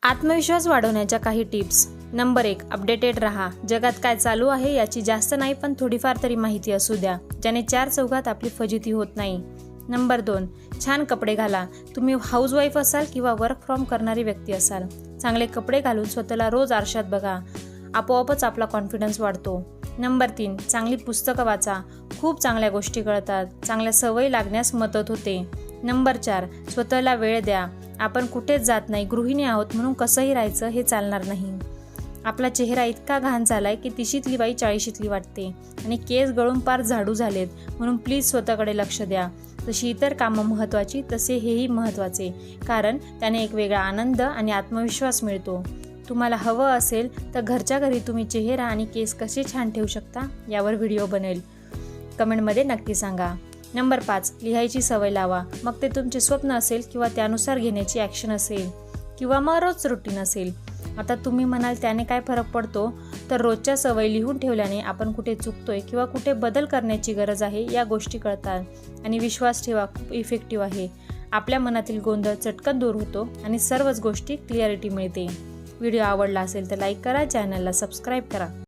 आत्मविश्वास वाढवण्याच्या काही टिप्स. नंबर 1, अपडेटेड राहा. जगात काय चालू आहे याची जास्त नाही पण थोडीफार तरी माहिती असू द्या, ज्याने चार चौघात आपली फजिती होत नाही. नंबर 2, छान कपडे घाला. तुम्ही हाऊसवाईफ असाल किंवा वर्क फ्रॉम करणारी व्यक्ती असाल, चांगले कपडे घालून स्वतःला रोज आरशात बघा. आपोआपच आपला कॉन्फिडन्स वाढतो. नंबर 3, चांगली पुस्तकं वाचा. खूप चांगल्या गोष्टी कळतात. चांगल्या सवयी लागण्यास मदत होते. नंबर 4, स्वतःला वेळ द्या. आपण कुठेच जात नाही, गृहिणी आहोत म्हणून कसंही राहायचं हे चालणार नाही. आपला चेहरा इतका घाण झालाय की 30शीतली बाई 40शीतली वाटते आणि केस गळून पार झाडू झालेत, म्हणून प्लीज स्वतःकडे लक्ष द्या. जशी इतर कामं महत्त्वाची तसे हेही महत्त्वाचे, कारण त्याने एक वेगळा आनंद आणि आत्मविश्वास मिळतो. तुम्हाला हवं असेल तर घरच्या घरी तुम्ही चेहरा आणि केस कसे छान ठेवू शकता यावर व्हिडिओ बनेल. कमेंटमध्ये नक्की सांगा. नंबर 5, लिहायची सवय लावा. मग ते तुमचे स्वप्न असेल किंवा त्यानुसार घेण्याची ॲक्शन असेल किंवा मग रोज रुटीन असेल. आता तुम्ही म्हणाल त्याने काय फरक पडतो, तर रोजच्या सवय लिहून ठेवल्याने आपण कुठे चुकतोय किंवा कुठे बदल करण्याची गरज आहे या गोष्टी कळतात. आणि विश्वास ठेवा, खूप इफेक्टिव्ह आहे. आपल्या मनातील गोंधळ चटकन दूर होतो आणि सर्वच गोष्टी क्लिअरिटी मिळते. व्हिडिओ आवडला असेल तर लाईक करा, चॅनलला सबस्क्राईब करा.